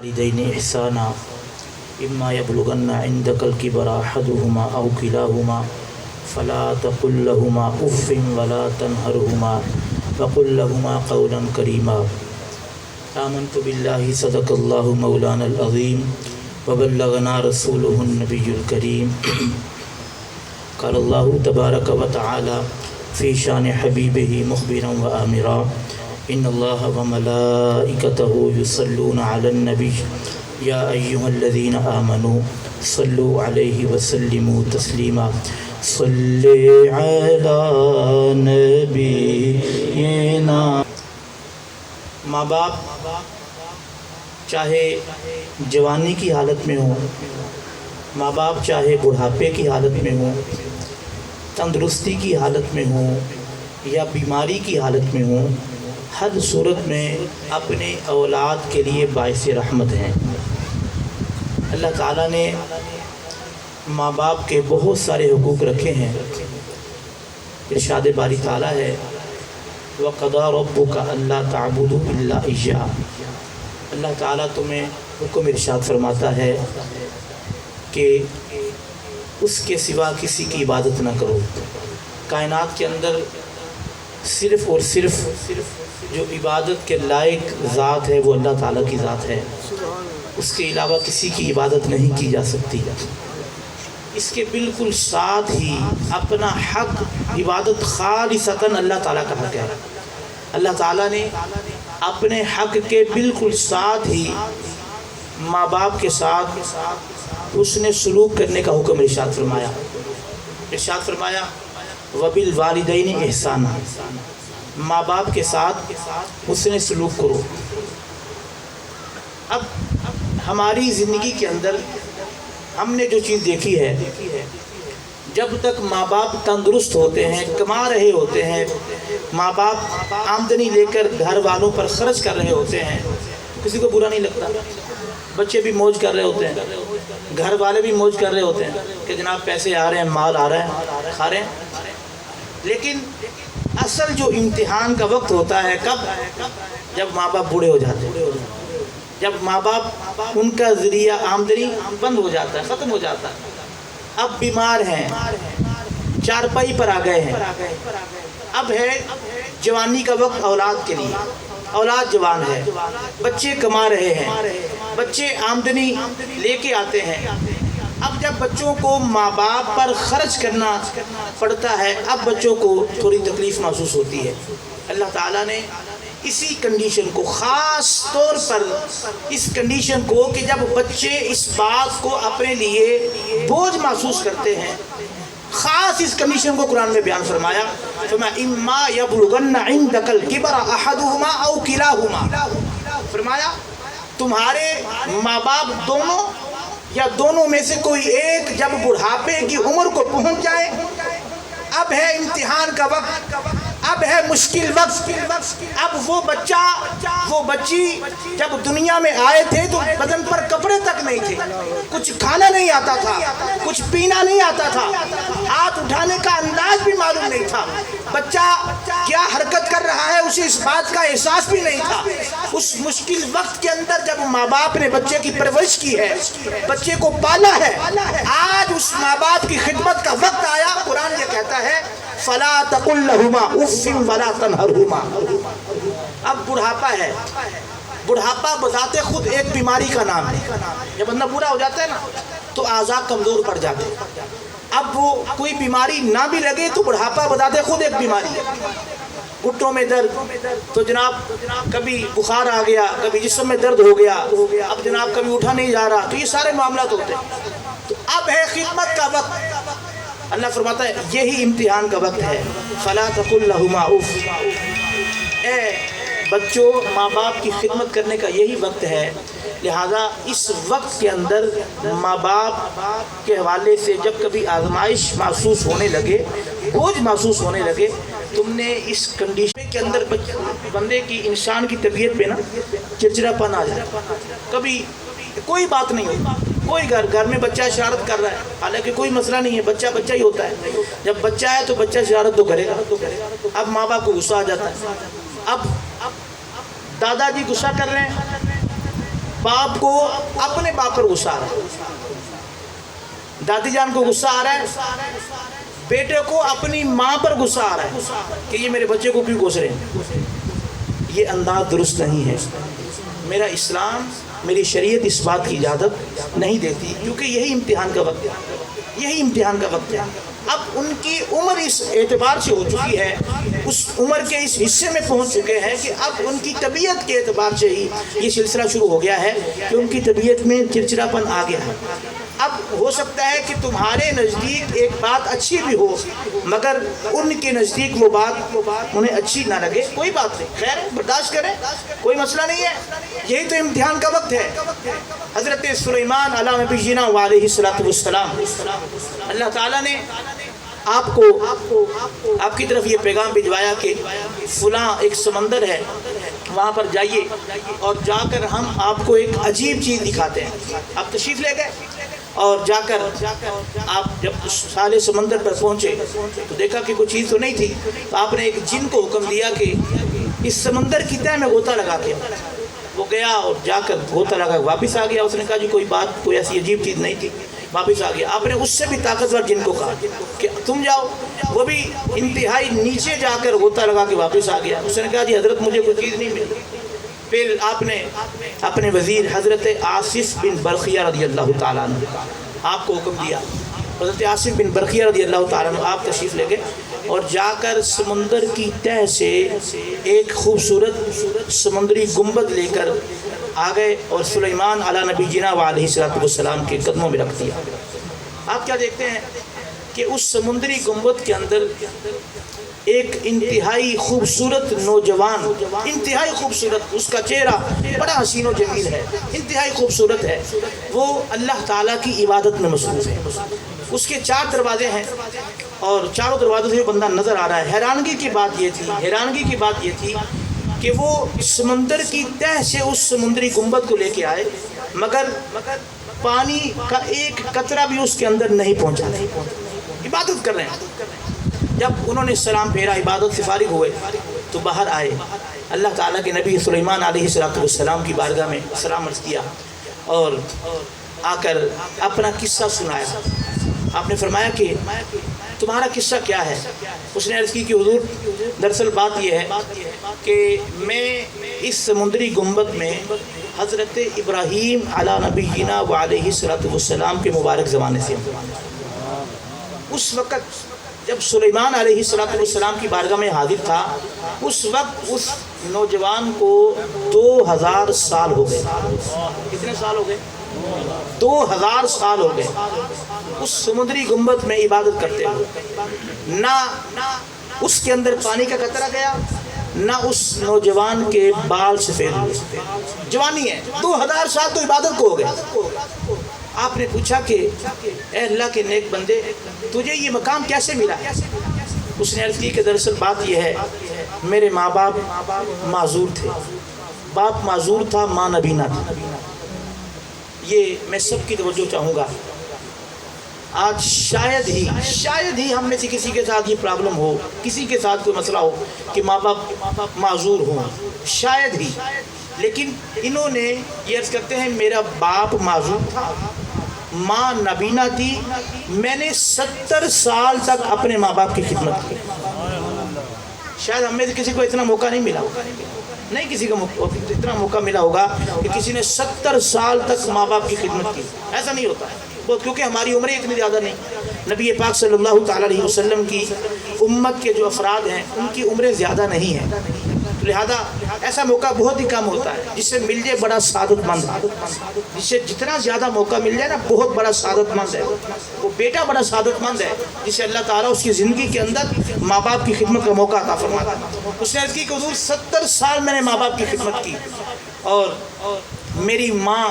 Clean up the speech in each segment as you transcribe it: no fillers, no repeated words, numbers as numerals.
والدین احسانا اما یبلغن عندک الکبر احدهما او کلاهما فلا تقل لهما اف ولا تنهرهما وقل لهما قولا کریما آمنت باللہ صدق اللہ مولانا العظیم وبلغنا رسوله النبی الکریم قال اللہ تبارک و تعالی فی شان حبیبہ مخبرا و آمرا ان اللہ وملائکتہ یصلون علی النبی یا ایہا الذین آمنوا صلوا علیہ وسلموا تسلیما صلی علی نبینا۔ ماں باپ چاہے جوانی کی حالت میں ہوں، ماں باپ چاہے بڑھاپے کی حالت میں ہوں، تندرستی کی حالت میں ہوں یا بیماری کی حالت میں ہوں، ہر صورت میں اپنے اولاد کے لیے باعث رحمت ہیں۔ اللہ تعالیٰ نے ماں باپ کے بہت سارے حقوق رکھے ہیں۔ ارشاد باری تعالیٰ ہے وَقَضَىٰ رَبُّكَ أَلَّا تَعْبُدُوا إِلَّا إِيَّاهُ۔ اللہ تعالیٰ تمہیں حکم ارشاد فرماتا ہے کہ اس کے سوا کسی کی عبادت نہ کرو۔ کائنات کے اندر صرف اور صرف جو عبادت کے لائق ذات ہے وہ اللہ تعالیٰ کی ذات ہے، اس کے علاوہ کسی کی عبادت نہیں کی جا سکتی۔ اس کے بالکل ساتھ ہی اپنا حق عبادت خالصتاً اللہ تعالیٰ کا حق ہے۔ اللہ تعالیٰ نے اپنے حق کے بالکل ساتھ ہی ماں باپ کے ساتھ اس نے سلوک کرنے کا حکم ارشاد فرمایا۔ ارشاد فرمایا وَبِالْوَالِدَيْنِ احسانا، ماں باپ کے ساتھ اس نے سلوک کرو۔ اب ہماری زندگی کے اندر ہم نے جو چیز دیکھی ہے، جب تک ماں باپ تندرست ہوتے ہیں، کما رہے ہوتے ہیں، ماں باپ آمدنی لے کر گھر والوں پر خرچ کر رہے ہوتے ہیں، کسی کو برا نہیں لگتا۔ بچے بھی موج کر رہے ہوتے ہیں، گھر والے بھی موج کر رہے ہوتے ہیں کہ جناب پیسے آ رہے ہیں، مال آ رہا ہے، کھا رہے ہیں۔ لیکن اصل جو امتحان کا وقت ہوتا ہے کب؟ جب ماں باپ بوڑھے ہو جاتے ہیں، جب ماں باپ ان کا ذریعہ آمدنی بند ہو جاتا ہے، ختم ہو جاتا ہے، اب بیمار ہیں، چارپائی پر آ گئے ہیں، اب ہے جوانی کا وقت اولاد کے لیے، اولاد جوان ہے، بچے کما رہے ہیں، بچے آمدنی لے کے آتے ہیں۔ اب جب بچوں کو ماں باپ پر خرچ کرنا پڑتا ہے، اب بچوں کو تھوڑی تکلیف محسوس ہوتی ہے۔ اللہ تعالیٰ نے اسی کنڈیشن کو، خاص طور پر اس کنڈیشن کو کہ جب بچے اس بات کو اپنے لیے بوجھ محسوس کرتے ہیں، خاص اس کنڈیشن کو قرآن میں بیان فرمایا اِمَّا يَبْلُغَنَّ عِنْدَكَ الْكِبَرَ أَحَدُهُمَا أَوْ كِلَاهُمَا، فرمایا تمہارے ماں باپ دونوں یا دونوں میں سے کوئی ایک جب بڑھاپے کی عمر کو پہنچ جائے، اب ہے امتحان کا وقت، اب ہے مشکل وقت۔ اب وہ بچہ وہ بچی جب دنیا میں آئے تھے تو بدن پر کپڑے تک نہیں تھے، کچھ کھانا نہیں آتا تھا، کچھ پینا نہیں آتا تھا، ہاتھ اٹھانے کا انداز بھی معلوم نہیں تھا، بچہ کیا حرکت کر رہا ہے اسے اس بات کا احساس بھی نہیں تھا۔ اس مشکل وقت کے اندر جب ماں باپ نے بچے کی پرورش کی ہے، بچے کو پالا ہے، آج اس ماں باپ کی خدمت کا وقت آیا، قرآن یہ کہتا ہے فَلَا تَقُلْ لَهُمَا اُفٍّ وَلَا تَنْهَرْهُمَا۔ اب بڑھاپا ہے، بڑھاپا بذات خود ایک بیماری کا نام ہے۔ جب بندہ بوڑھا ہو جاتا ہے نا تو اعضاء کمزور پڑ جاتے ہیں۔ اب وہ کوئی بیماری نہ بھی لگے تو بڑھاپا بذات خود ایک بیماری ہے۔ گھٹنوں میں درد تو جناب کبھی بخار آ گیا، کبھی جسم میں درد ہو گیا، اب جناب کبھی اٹھا نہیں جا رہا، تو یہ سارے معاملات ہوتے ہیں۔ تو اب ہے خدمت کا وقت۔ اللہ فرماتا ہے یہی امتحان کا وقت ہے۔ فَلَا تَقُلْ لَهُمَا اُفٍّ، اے بچوں ماں باپ کی خدمت کرنے کا یہی وقت ہے۔ لہذا اس وقت کے اندر ماں باپ کے حوالے سے جب کبھی آزمائش محسوس ہونے لگے، بوجھ محسوس ہونے لگے، تم نے اس کنڈیشن کے اندر بندے کی، انسان کی طبیعت پہ نا چڑچڑاپن آ جائے، کبھی کوئی بات نہیں ہوتی، کوئی گھر میں بچہ شرارت کر رہا ہے، حالانکہ کوئی مسئلہ نہیں ہے، بچہ بچہ ہی ہوتا ہے، جب بچہ ہے تو بچہ شرارت تو کرے گا۔ اب ماں باپ کو غصہ آ جاتا ہے، اب دادا جی غصہ کر رہے ہیں، باپ کو اپنے باپ پر غصہ آ رہا ہے، دادی جان کو غصہ آ رہا ہے، بیٹے کو اپنی ماں پر غصہ آ رہا ہے کہ یہ میرے بچے کو کیوں کوس رہے ہیں۔ یہ انداز درست نہیں ہے۔ میرا اسلام، میری شریعت اس بات کی اجازت نہیں دیتی، کیونکہ یہی امتحان کا وقت ہے، یہی امتحان کا وقت ہے۔ اب ان کی عمر اس اعتبار سے ہو چکی ہے، اس عمر کے اس حصے میں پہنچ چکے ہیں کہ اب ان کی طبیعت کے اعتبار سے ہی یہ سلسلہ شروع ہو گیا ہے کہ ان کی طبیعت میں چڑچڑاپن آ گیا ہے۔ اب ہو سکتا ہے کہ تمہارے نزدیک ایک بات اچھی بھی ہو، مگر ان کے نزدیک وہ بات انہیں اچھی نہ لگے، کوئی بات نہیں، خیر ہے، برداشت کریں، کوئی مسئلہ نہیں ہے۔ یہی تو امتحان کا وقت ہے۔ حضرت سلیمان علیہ نبینا علیہ السلام، اللہ تعالیٰ نے آپ کو آپ کی طرف یہ پیغام بھجوایا کہ فلاں ایک سمندر ہے، وہاں پر جائیے اور جا کر ہم آپ کو ایک عجیب چیز دکھاتے ہیں۔ آپ تشریف لے گئے اور جا کر آپ جب اس سارے سمندر پر پہنچے تو دیکھا کہ کوئی چیز تو نہیں تھی، تو آپ نے ایک جن کو حکم دیا کہ اس سمندر کی تہہ میں غوطہ لگا کے، وہ گیا اور جا کر غوطہ لگا واپس آ گیا۔ اس نے کہا جی کوئی بات، کوئی ایسی عجیب چیز نہیں تھی، واپس آ گیا۔ آپ نے اس سے بھی طاقتور جن کو کہا کہ تم جاؤ، وہ بھی انتہائی نیچے جا کر غوطہ لگا کے واپس آ گیا۔ اس نے کہا جی حضرت مجھے کوئی چیز نہیں ملی۔ پھر آپ نے اپنے وزیر حضرت آصف بن برقیہ رضی اللہ تعالیٰ عنہ، آپ کو حکم دیا، حضرت آصف بن برقیہ رضی اللہ تعالیٰ عنہ آپ تشریف لے گئے اور جا کر سمندر کی تہہ سے ایک خوبصورت سمندری گنبد لے کر آ گئے اور سلیمان علیہ نبی جنا علیہ السلام کے قدموں میں رکھ دیا۔ آپ کیا دیکھتے ہیں کہ اس سمندری گنبد کے اندر ایک انتہائی خوبصورت نوجوان، انتہائی خوبصورت، اس کا چہرہ بڑا حسین و جمیل ہے، انتہائی خوبصورت ہے، وہ اللہ تعالیٰ کی عبادت میں مصروف ہے۔ اس کے 4 دروازے ہیں اور چاروں دروازوں سے بندہ نظر آ رہا ہے۔ حیرانگی کی بات یہ تھی کہ وہ سمندر کی تہہ سے اس سمندری گنبد کو لے کے آئے، مگر پانی کا ایک قطرہ بھی اس کے اندر نہیں پہنچا، عبادت کر رہے ہیں۔ جب انہوں نے سلام پھیرا، عبادت سے فارغ ہوئے تو باہر آئے، اللہ تعالیٰ کے نبی سلیمان علیہ السلام کی بارگاہ میں سلام عرض کیا اور آ کر اپنا قصہ سنایا۔ آپ نے فرمایا کہ تمہارا قصہ کیا ہے؟ اس نے عرض کی کہ حضور دراصل بات یہ ہے کہ میں اس سمندری گنبد میں حضرت ابراہیم علیہ نبینا علیہ السلام کے مبارک زمانے سے ہوں۔ اس وقت جب سلیمان علیہ السلام کی بارگاہ میں حاضر تھا، اس وقت اس نوجوان کو 2000 سال ہو گئے۔ کتنے سال ہو گئے؟ 2000 سال ہو گئے اس سمندری گنبد میں عبادت کرتے ہوئے۔ نہ اس کے اندر پانی کا قطرہ گیا، نہ اس نوجوان کے بال سفید ہوئے، جوانی ہے، 2000 سال تو عبادت کو ہو گئے۔ آپ نے پوچھا کہ اے اللہ کے نیک بندے، تجھے یہ مقام کیسے ملا؟ اس نے عرض کی کہ دراصل بات یہ ہے، میرے ماں باپ معذور تھے، باپ معذور تھا، ماں نبینا تھی۔ یہ میں سب کی توجہ چاہوں گا، آج شاید ہی ہم میں سے کسی کے ساتھ یہ پرابلم ہو، کسی کے ساتھ کوئی مسئلہ ہو کہ ماں باپ معذور ہوں، شاید ہی، لیکن انہوں نے یہ عرض کرتے ہیں میرا باپ معذور تھا، ماں نبینا تھی، میں نے 70 سال تک اپنے ماں باپ کی خدمت کی۔ شاید ہم میں سے کسی کو اتنا موقع نہیں ملا، نہیں کسی کو اتنا موقع ملا ہوگا کہ کسی نے 70 سال تک ماں باپ کی خدمت کی، ایسا نہیں ہوتا ہے، کیونکہ ہماری عمریں اتنی زیادہ نہیں۔ نبی پاک صلی اللہ تعالیٰ علیہ وسلم کی امت کے جو افراد ہیں ان کی عمریں زیادہ نہیں ہیں، لہذا ایسا موقع بہت ہی کم ہوتا ہے۔ جس سے مل جائے بڑا سعادت مند ہے، جس سے جتنا زیادہ موقع مل جائے نا بہت بڑا سعادت مند ہے، وہ بیٹا بڑا سعادت مند ہے جسے اللہ تعالیٰ اس کی زندگی کے اندر ماں باپ کی خدمت کا موقع عطا فرماتا ہے۔ اس نے عرض کی کہ حضور 70 سال میں نے ماں باپ کی خدمت کی، اور میری ماں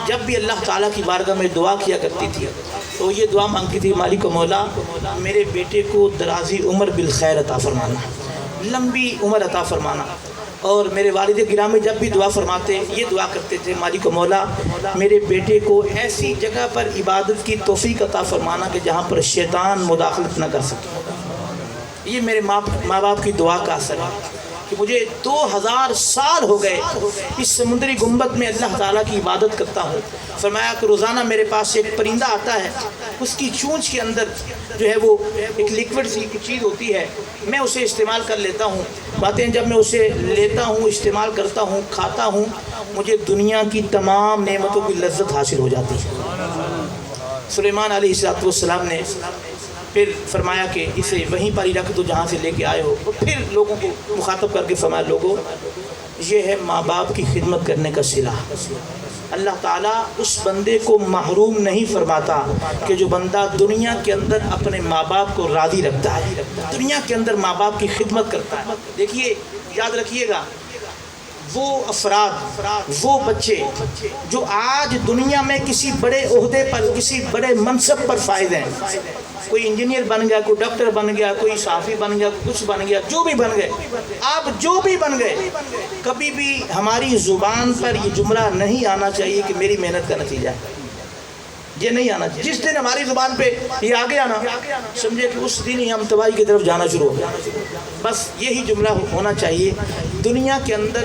جب بھی اللہ تعالیٰ کی بارگاہ میں دعا کیا کرتی تھی تو یہ دعا مانگتی تھی، مالک و مولا میرے بیٹے کو درازی عمر بالخیر عطا فرمانا، لمبی عمر عطا فرمانا۔ اور میرے والد گرامی جب بھی دعا فرماتے یہ دعا کرتے تھے، مالک و مولا میرے بیٹے کو ایسی جگہ پر عبادت کی توفیق عطا فرمانا کہ جہاں پر شیطان مداخلت نہ کر سکے۔ یہ میرے ماں باپ کی دعا کا اثر ہے۔ کہ مجھے 2000 سال ہو گئے اس سمندری گنبد میں اللہ تعالیٰ کی عبادت کرتا ہوں۔ فرمایا کہ روزانہ میرے پاس ایک پرندہ آتا ہے، اس کی چونچ کے اندر جو ہے وہ ایک لیکوڈ سی چیز ہوتی ہے، میں اسے استعمال کر لیتا ہوں۔ باتیں جب میں اسے لیتا ہوں، استعمال کرتا ہوں، کھاتا ہوں، مجھے دنیا کی تمام نعمتوں کی لذت حاصل ہو جاتی ہے۔ سلیمان علیہ السلام نے پھر فرمایا کہ اسے وہیں پر ہی رکھ دو جہاں سے لے کے آئے ہو۔ پھر لوگوں کو مخاطب کر کے فرمایا، لوگوں یہ ہے ماں باپ کی خدمت کرنے کا صلہ۔ اللہ تعالیٰ اس بندے کو محروم نہیں فرماتا کہ جو بندہ دنیا کے اندر اپنے ماں باپ کو راضی رکھتا ہے، دنیا کے اندر ماں باپ کی خدمت کرتا ہے۔ دیکھیے، یاد رکھیے گا، وہ افراد، وہ بچے جو آج دنیا میں کسی بڑے عہدے پر، کسی بڑے منصب پر فائز ہیں، کوئی انجینئر بن گیا، کوئی ڈاکٹر بن گیا، کوئی صحافی بن گیا، کچھ بن گیا، جو بھی بن گئے، آپ جو بھی بن گئے، کبھی بھی ہماری زبان پر یہ جملہ نہیں آنا چاہیے کہ میری محنت کا نتیجہ ہے۔ یہ نہیں آنا چاہیے۔ جس دن ہماری زبان پہ یہ آ گیا نا، سمجھے کہ اس دن ہی ہم تباہی کی طرف جانا شروع ہو گیا۔ بس یہی جملہ ہونا چاہیے۔ دنیا کے اندر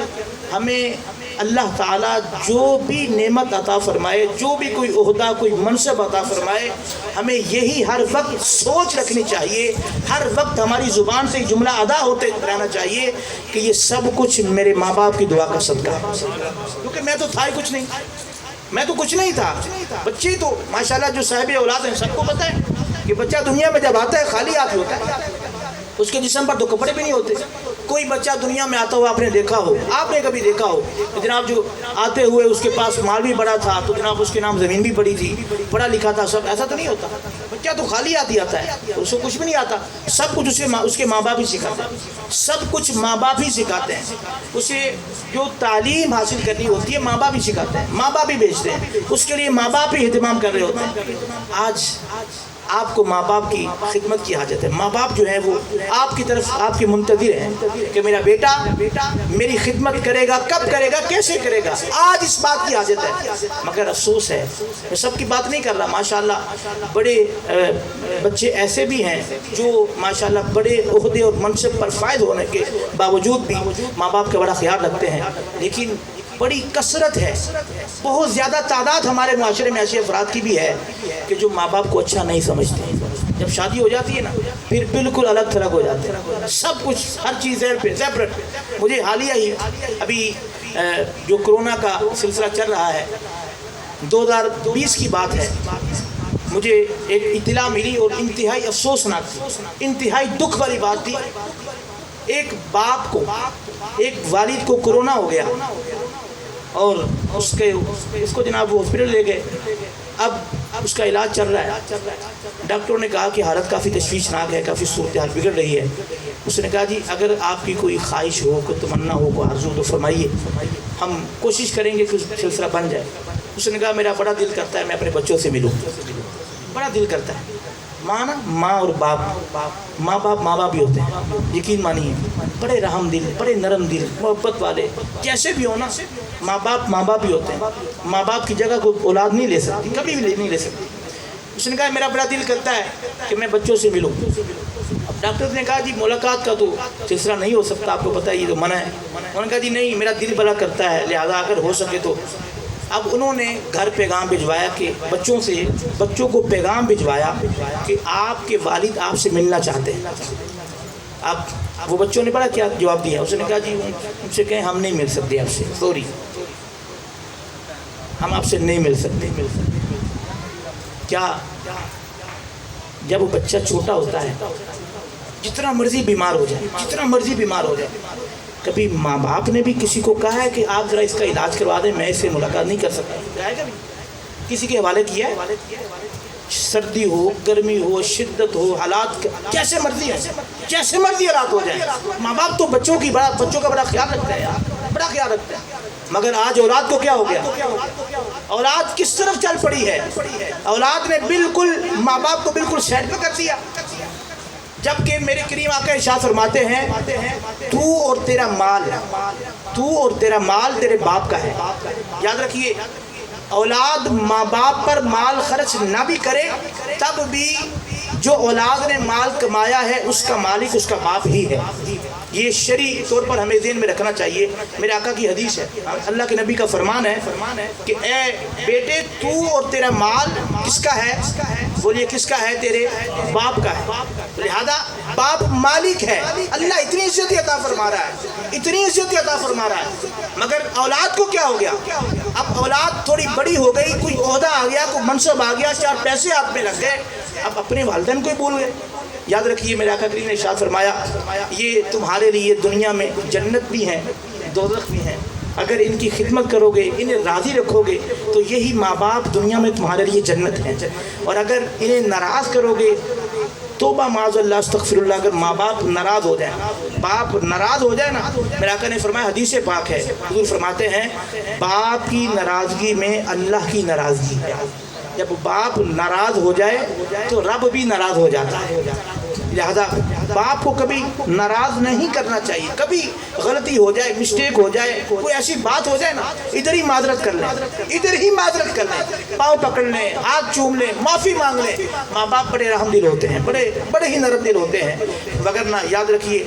ہمیں اللہ تعالیٰ جو بھی نعمت عطا فرمائے، جو بھی کوئی عہدہ، کوئی منصب عطا فرمائے، ہمیں یہی ہر وقت سوچ رکھنی چاہیے، ہر وقت ہماری زبان سے جملہ ادا ہوتے رہنا چاہیے کہ یہ سب کچھ میرے ماں باپ کی دعا کا صدقہ ہے۔ کیونکہ میں تو تھا ہی کچھ نہیں، میں تو کچھ نہیں تھا۔ بچے تو ماشاءاللہ جو صاحب اولاد ہیں سب کو پتہ ہے کہ بچہ دنیا میں جب آتا ہے خالی ہاتھ ہوتا ہے، اس کے جسم پر تو کپڑے بھی نہیں ہوتے۔ کوئی بچہ دنیا میں آتا ہوا آپ نے دیکھا ہو، آپ نے کبھی دیکھا ہو کہ جناب جو آتے ہوئے اس کے پاس مال بھی بڑا تھا تو جناب اس کے نام زمین بھی بڑی تھی، پڑھا لکھا تھا، سب ایسا تو نہیں ہوتا۔ بچہ تو خالی ہاتھ ہی آتا ہے، اس کو کچھ بھی نہیں آتا۔ سب کچھ اس کے ماں باپ ہی سکھاتے ہیں، سب کچھ ماں باپ ہی سکھاتے ہیں۔ اسے جو تعلیم حاصل کرنی ہوتی ہے ماں باپ ہی سکھاتے ہیں، ماں باپ ہی بھیجتے ہیں، اس کے لیے ماں باپ ہی اہتمام کر رہے ہوتے ہیں۔ آج آپ کو ماں باپ کی خدمت کی حاجت ہے۔ ماں باپ جو ہیں وہ آپ کی طرف آپ کے منتظر ہیں کہ میرا بیٹا میری خدمت کرے گا، کب کرے گا، کیسے کرے گا۔ آج اس بات کی حاجت ہے، مگر افسوس ہے، میں سب کی بات نہیں کر رہا، ماشاءاللہ بڑے بچے ایسے بھی ہیں جو ماشاءاللہ بڑے عہدے اور منصب پر فائز ہونے کے باوجود بھی ماں باپ کا بڑا خیال رکھتے ہیں، لیکن بڑی کثرت ہے، بہت زیادہ تعداد ہمارے معاشرے میں ایسے افراد کی بھی ہے کہ جو ماں باپ کو اچھا نہیں سمجھتے۔ جب شادی ہو جاتی ہے نا پھر بالکل الگ تھلگ ہو جاتے ہیں، سب کچھ ہر چیز سیپریٹ۔ مجھے حالیہ ہی ابھی جو کرونا کا سلسلہ چل رہا ہے 2020 کی بات ہے، مجھے ایک اطلاع ملی اور انتہائی افسوسناک تھی، انتہائی دکھ والی بات تھی۔ ایک باپ کو، ایک والد کو کرونا ہو گیا اور اس کو جناب وہ ہاسپٹل لے گئے۔ اب اس کا علاج چل رہا ہے، ڈاکٹروں نے کہا کہ حالت کافی تشویشناک ہے، کافی صورتحال بگڑ رہی ہے۔ اس نے کہا جی اگر آپ کی کوئی خواہش ہو، کوئی تمنا ہو، کوئی آرزو تو فرمائیے، ہم کوشش کریں گے کہ سلسلہ بن جائے۔ اس نے کہا میرا بڑا دل کرتا ہے میں اپنے بچوں سے ملوں، بڑا دل کرتا ہے۔ ماں اور باپ، ماں باپ ہی ہوتے ہیں، یقین مانیے، بڑے رحم دل، بڑے نرم دل، محبت والے، جیسے بھی ہو نا، ماں باپ ہی ہوتے ہیں۔ ماں باپ کی جگہ کوئی اولاد نہیں لے سکتی، کبھی بھی نہیں لے سکتی۔ اس نے کہا میرا بڑا دل کرتا ہے کہ میں بچوں سے ملوں۔ اب ڈاکٹر نے کہا جی ملاقات کا تو سلسلہ نہیں ہو سکتا، آپ کو پتہ ہے یہ تو منع ہے۔ انہوں نے کہا جی نہیں، میرا دل بڑا کرتا ہے، لہذا اگر ہو سکے تو۔ اب انہوں نے گھر پیغام بھجوایا کہ بچوں کو پیغام بھجوایا کہ آپ کے والد آپ سے ملنا چاہتے ہیں۔ اب وہ بچوں نے بڑا کیا جواب دیا، اس نے کہا جی ان سے کہیں ہم نہیں مل سکتے آپ سے، سوری، ہم آپ سے نہیں مل سکتے۔ کیا جب وہ بچہ چھوٹا ہوتا ہے، جتنا مرضی بیمار ہو جائے، کبھی ماں باپ نے بھی کسی کو کہا ہے کہ آپ ذرا اس کا علاج کروا دیں، میں اس سے ملاقات نہیں کر سکتا، کہا ہے کبھی کسی کے حوالے کیا ہے؟ سردی ہو، گرمی ہو، شدت ہو، حالات جیسے مرضی حالات ہو جائیں، ماں باپ تو بچوں کا بڑا خیال رکھتا ہے یار، بڑا خیال رکھتا ہے۔ مگر آج اولاد کو کیا ہو گیا؟ اولاد کس طرف چل پڑی ہے؟ اولاد نے بالکل ماں باپ کو بالکل سائڈ پہ کر دیا، جبکہ میرے کریم آقا ارشاد فرماتے ہیں تو اور تیرا مال تیرے باپ کا ہے۔ یاد رکھیے، اولاد ماں باپ پر مال خرچ نہ بھی کرے تب بھی جو اولاد نے مال کمایا ہے اس کا مالک اس کا باپ ہی ہے۔ یہ شرعی طور پر ہمیں ذہن میں رکھنا چاہیے. میرے آقا کی حدیث ہے, اللہ کے نبی کا فرمان ہے کہ اے بیٹے تو اور تیرا مال کس کا ہے؟ بولیے کس کا ہے؟ تیرے باپ کا ہے. لہذا باپ مالک ہے. اللہ اتنی عزت عطا فرما رہا ہے, اتنی عزت عطا فرما رہا ہے, مگر اولاد کو کیا ہو گیا؟ اب اولاد تھوڑی بڑی ہو گئی, کوئی عہدہ آ گیا, کوئی منصب آ گیا, 4 پیسے ہاتھ میں لگ گئے, اب اپنے والدین کو ہی بھول گئے. یاد رکھیے میرے آقا کریم نے ارشاد فرمایا یہ تمہارے لیے دنیا میں جنت بھی ہے, دوزخ بھی ہے. اگر ان کی خدمت کرو گے, انہیں راضی رکھو گے, تو یہی ماں باپ دنیا میں تمہارے لیے جنت ہے. اور اگر انہیں ناراض کرو گے, توبہ معاذ اللہ استغفر اللہ, اگر ماں باپ ناراض ہو جائیں, باپ ناراض ہو جائے نا, میرے آقا نے فرمایا حدیث پاک ہے, حضور فرماتے ہیں باپ کی ناراضگی میں اللہ کی ناراضگی ہے. جب باپ ناراض ہو جائے تو رب بھی ناراض ہو جاتا ہے. لہذا باپ کو کبھی ناراض نہیں کرنا چاہیے. کبھی غلطی ہو جائے, مسٹیک ہو جائے, کوئی ایسی بات ہو جائے نا, ادھر ہی معذرت کر لیں, ادھر ہی معذرت کر لیں, پاؤں پکڑ لیں, ہاتھ چوم لیں, معافی مانگ لیں. ماں باپ بڑے رحم دل ہوتے ہیں, بڑے ہی نرم دل ہوتے ہیں, وگرنہ یاد رکھیے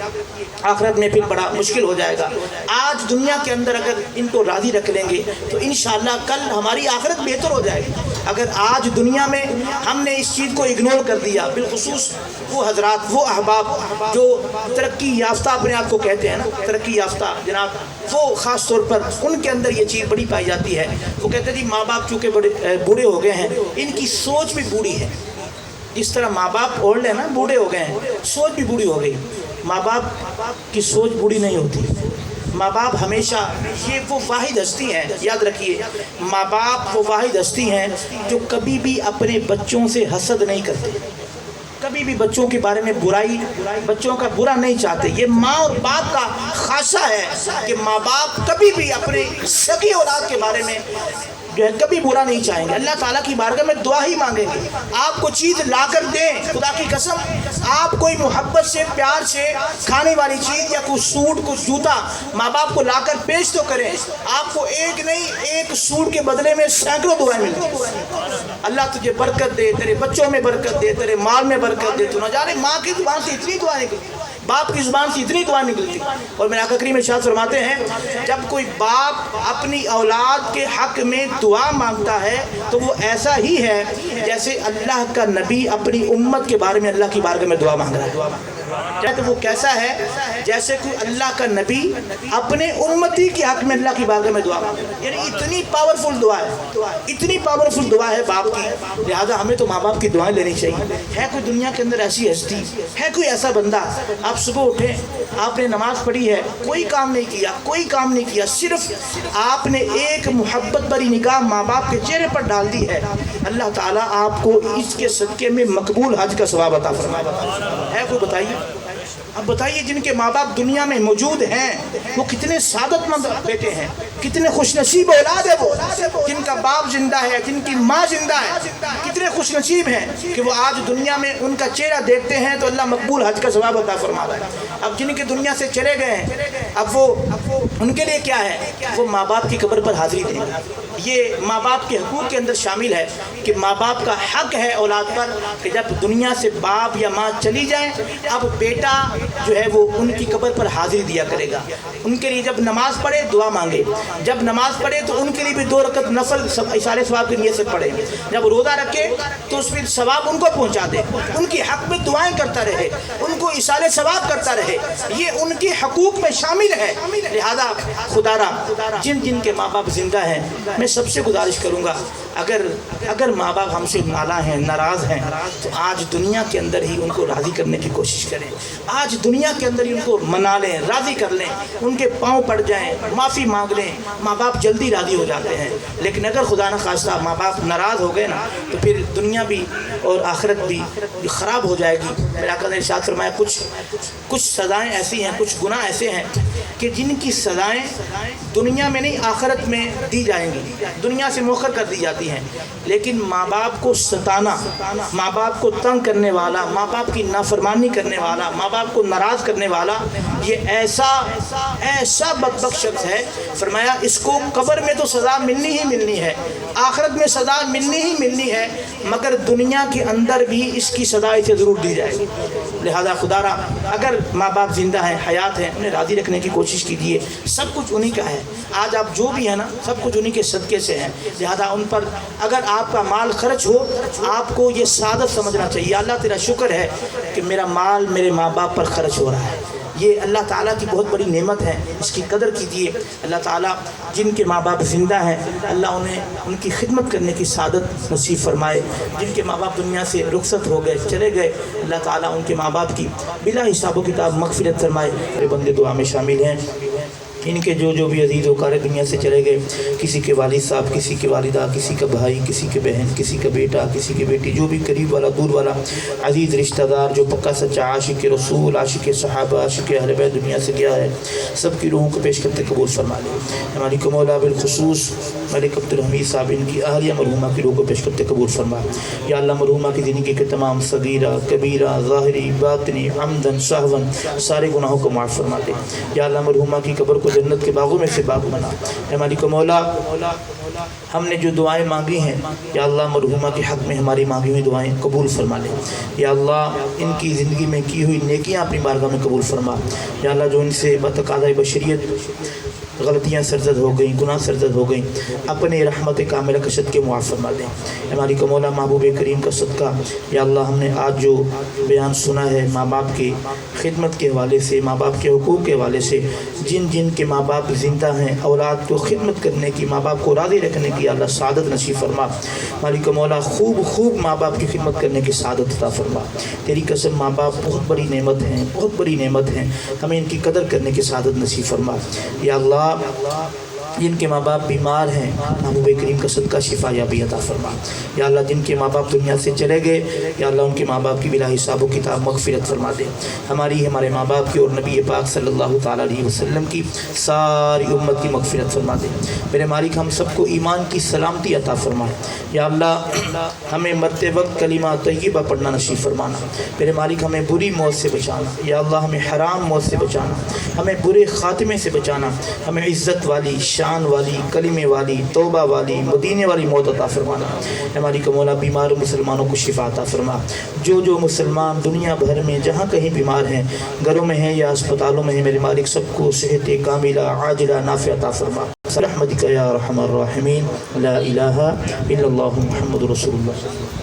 آخرت میں پھر بڑا مشکل ہو جائے گا. آج دنیا کے اندر اگر ان کو راضی رکھ لیں گے تو انشاءاللہ کل ہماری آخرت بہتر ہو جائے گی. اگر آج دنیا میں ہم نے اس چیز کو اگنور کر دیا, بالخصوص وہ حضرات, وہ احباب جو ترقی یافتہ اپنے آپ کو کہتے ہیں نا, ترقی یافتہ جناب, وہ خاص طور پر ان کے اندر یہ چیز بڑی پائی جاتی ہے. وہ کہتے ہیں جی ماں باپ چونکہ بوڑھے ہو گئے ہیں, ان کی سوچ بھی بوڑھی ہے. جس طرح ماں باپ اولڈ ہیں نا, بوڑھے ہو گئے ہیں, سوچ بھی بوڑھی ہو گئی. ماں باپ کی سوچ بوڑھی نہیں ہوتی. ماں باپ ہمیشہ یہ وہ واحد ہستی ہیں, یاد رکھیے ماں باپ وہ واحد ہستی ہیں جو کبھی بھی اپنے بچوں سے حسد نہیں کرتے, کبھی بھی بچوں کے بارے میں برائی, بچوں کا برا نہیں چاہتے. یہ ماں اور باپ کا خاصہ ہے کہ ماں باپ کبھی بھی اپنے سگی اولاد کے بارے میں جو ہے کبھی برا نہیں چاہیں گے. اللہ تعالیٰ کی بارگاہ میں دعا ہی مانگیں گے. آپ کو چیز لا کر دیں, خدا کی قسم آپ کوئی محبت سے, پیار سے کھانے والی چیز یا کوئی سوٹ, کچھ جوتا ماں باپ کو لا کر پیش تو کریں. آپ کو ایک نہیں, ایک سوٹ کے بدلے میں سینکڑوں دعائیں ملتی ہیں. اللہ تجھے برکت دے, تیرے بچوں میں برکت دے, تیرے مال میں برکت دے. تو نہ جانے ماں کی زبان سے اتنی دعائیں نکلتی, باپ کی زبان سے اتنی دعا نکلتی. اور میرے آقا کریم ارشاد فرماتے ہیں جب کوئی باپ اپنی اولاد کے حق میں دعا مانگتا ہے تو وہ ایسا ہی ہے جیسے اللہ کا نبی اپنی امت کے بارے میں اللہ کی بارگاہ میں دعا مانگ رہا ہے. تو وہ کیسا ہے جیسے کوئی اللہ کا نبی اپنے امتی کے حق میں اللہ کی بارگاہ میں دعا مانگ رہا ہے. یعنی اتنی پاورفل دعا ہے, اتنی پاورفل دعا ہے باپ کی. لہذا ہمیں تو ماں باپ کی دعائیں لینی چاہیے. ہے کوئی دنیا کے اندر ایسی ہستی, ہے کوئی ایسا بندہ, آپ صبح اٹھیں, آپ نے نماز پڑھی ہے, کوئی کام نہیں کیا, کوئی کام نہیں کیا, صرف آپ نے ایک محبت بری نگاہ ماں باپ کے چہرے پر ڈال دی ہے, اللہ تعالیٰ آپ کو اس کے صدقے میں مقبول حج کا ثواب عطا فرمائے. ہے کوئی بتائیے؟ اب بتائیے جن کے ماں باپ دنیا میں موجود ہیں وہ کتنے سعادت مند بیٹے ہیں, کتنے خوش نصیب اولاد ہے. وہ جن کا باپ زندہ ہے, جن کی ماں زندہ ہے, کتنے خوش نصیب ہیں کہ وہ آج دنیا میں ان کا چہرہ دیکھتے ہیں تو اللہ مقبول حج کا ثواب عطا فرما رہا ہے. اب جن کے دنیا سے چلے گئے ہیں, اب وہ ان کے لیے کیا ہے, وہ ماں باپ کی قبر پر حاضری دیں گے. یہ ماں باپ کے حقوق کے اندر شامل ہے کہ ماں باپ کا حق ہے اولاد پر کہ جب دنیا سے باپ یا ماں چلی جائیں, اب بیٹا جو ہے وہ ان کی قبر پر حاضری دیا کرے گا. ان کے لیے جب نماز پڑھے دعا مانگے, جب نماز پڑھے تو ان کے لیے بھی 2 رکعت نفل ایصال ثواب کی نیت سے پڑھے, جب روزہ رکھے تو اس پھر ثواب ان کو پہنچا دے, ان کے حق میں دعائیں کرتا رہے, ان کو ایصال ثواب کرتا رہے. یہ ان کے حقوق میں شامل ہے. لہذا خدا را جن کے ماں باپ زندہ ہیں, میں سب سے گزارش کروں گا اگر ماں باپ ہم سے نالاں ہیں, ناراض ہیں, تو آج دنیا کے اندر ہی ان کو راضی کرنے کی کوشش کریں. آج دنیا کے اندر ہی ان کو منا لیں, راضی کر لیں, ان کے پاؤں پڑ جائیں, معافی مانگ لیں. ماں باپ جلدی راضی ہو جاتے ہیں. لیکن اگر خدا نہ خواستہ ماں باپ ناراض ہو گئے نا تو پھر دنیا بھی اور آخرت بھی خراب ہو جائے گی. میرے آقا نے ارشاد فرمایا کچھ سزائیں ایسی ہیں, کچھ گناہ ایسے ہیں کہ جن کی سزائیں دنیا میں نہیں آخرت میں دی جائیں گی، دنیا سے مؤخر کر دی جاتی ہیں، لیکن ماں باپ کو ستانا، ماں باپ کو تنگ کرنے والا، ماں باپ کی نافرمانی کرنے والا، ماں باپ کو ناراض کرنے والا، یہ ایسا بدبخت شخص ہے، فرمایا اس کو قبر میں تو سزا ملنی ہی ملنی ہے، آخرت میں سزا ملنی ہی ملنی ہے، مگر دنیا کے اندر بھی اس کی سزا اسے ضرور دی جائے گی۔ لہذا خدا را اگر ماں باپ زندہ ہیں، حیات ہیں، انہیں راضی رکھنے کی کوشش کیجیے، سب کچھ انہی کا ہے، آج آپ جو بھی ہیں نا سب کچھ انہی کے صدقے سے ہیں، لہذا ان پر اگر آپ کا مال خرچ ہو آپ کو یہ سعادت سمجھنا چاہیے، اللہ تیرا شکر ہے کہ میرا مال میرے ماں باپ پر خرچ ہو رہا ہے، یہ اللہ تعالیٰ کی بہت بڑی نعمت ہے، اس کی قدر کیجیے۔ اللہ تعالیٰ جن کے ماں باپ زندہ ہیں اللہ انہیں ان کی خدمت کرنے کی سعادت نصیب فرمائے، جن کے ماں باپ دنیا سے رخصت ہو گئے چلے گئے اللہ تعالیٰ ان کے ماں باپ کی بلا حساب و کتاب مغفرت فرمائے۔ میرے بندے دعا میں شامل ہیں، ان کے جو بھی عزیز و کار دنیا سے چلے گئے، کسی کے والد صاحب، کسی کی والدہ، کسی کا بھائی، کسی کے بہن، کسی کا بیٹا، کسی کی بیٹی، جو بھی قریب والا دور والا عزیز رشتہ دار جو پکا سچا عاشق رسول، عاشق صحابہ، عاشق اہل بیت دنیا سے گیا ہے، سب کی روحوں کو پیش کرتے قبول فرما لے۔ ہماری کو مولا بالخصوص ملک عبدالحمید صاحب ان کی اہلیہ مرحومہ کی روح کو پیش کرتے قبول فرما۔ یا اللہ مرحومہ کی زندگی کے تمام صغیرہ کبیرہ ظاہری باطنی عمدن سہون سارے گناہوں کو معاف فرما دے۔ یا اللہ مرحومہ کی قبر کو جنت کے باغوں میں سے باغ بنا۔ اے مالک و مولا ہم نے جو دعائیں مانگی ہیں یا اللہ مرحومہ کے حق میں ہماری مانگی ہوئی دعائیں قبول فرما لے۔ یا اللہ ان کی زندگی میں کی ہوئی نیکیاں اپنی بارگاہ میں قبول فرما۔ یا اللہ جو ان سے بتقاضۂ بشریت غلطیاں سرزد ہو گئیں، گناہ سرزد ہو گئیں، اپنے رحمت کاملہ کا صدقے معاف فرما دیں۔ ہماری کو مولا محبوب کریم کا صدقہ یا اللہ ہم نے آج جو بیان سنا ہے ماں باپ کی خدمت کے حوالے سے، ماں باپ کے حقوق کے حوالے سے، جن کے ماں باپ زندہ ہیں اولاد کو خدمت کرنے کی، ماں باپ کو راضی رکھنے کی اللہ سعادت نصیب فرما۔ مالک مولا خوب ماں باپ کی خدمت کرنے کی سعادت عطا فرما۔ تیری قسم ماں باپ بہت بڑی نعمت ہیں، بہت بڑی نعمت ہیں، ہمیں ان کی قدر کرنے کی سعادت نصیب فرما۔ یا اللہ جن کے ماں باپ بیمار ہیں محبوب کریم کا صدقہ شفا یابی عطا فرما۔ یا اللہ جن کے ماں باپ دنیا سے چلے گئے یا اللہ ان کے ماں باپ کی بلا حساب و کتاب مغفرت فرما دے۔ ہمارے ماں باپ کی اور نبی پاک صلی اللہ تعالیٰ علیہ وسلم کی ساری امت کی مغفرت فرما دے۔ میرے مالک ہم سب کو ایمان کی سلامتی عطا فرما۔ یا اللہ ہمیں مرتے وقت کلمہ طیبہ پڑھنا نصیب فرمانا۔ میرے مالک ہمیں بری موت سے بچانا، یا اللہ ہمیں حرام موت سے بچانا، ہمیں برے خاتمے سے بچانا، ہمیں عزت والی، شان والی، کلمے والی، توبہ والی، مدینے والی موت عطا فرمانا۔ ہماری کو مولا بیمار مسلمانوں کو شفا عطا فرما۔ جو مسلمان دنیا بھر میں جہاں کہیں بیمار ہیں، گھروں میں ہیں یا اسپتالوں میں ہیں، میرے مالک سب کو صحت کاملہ عاجلہ نافع عطا فرما۔ برحمتک یا ارحم الراحمین، لا الہ الا اللہ محمد رسول اللہ۔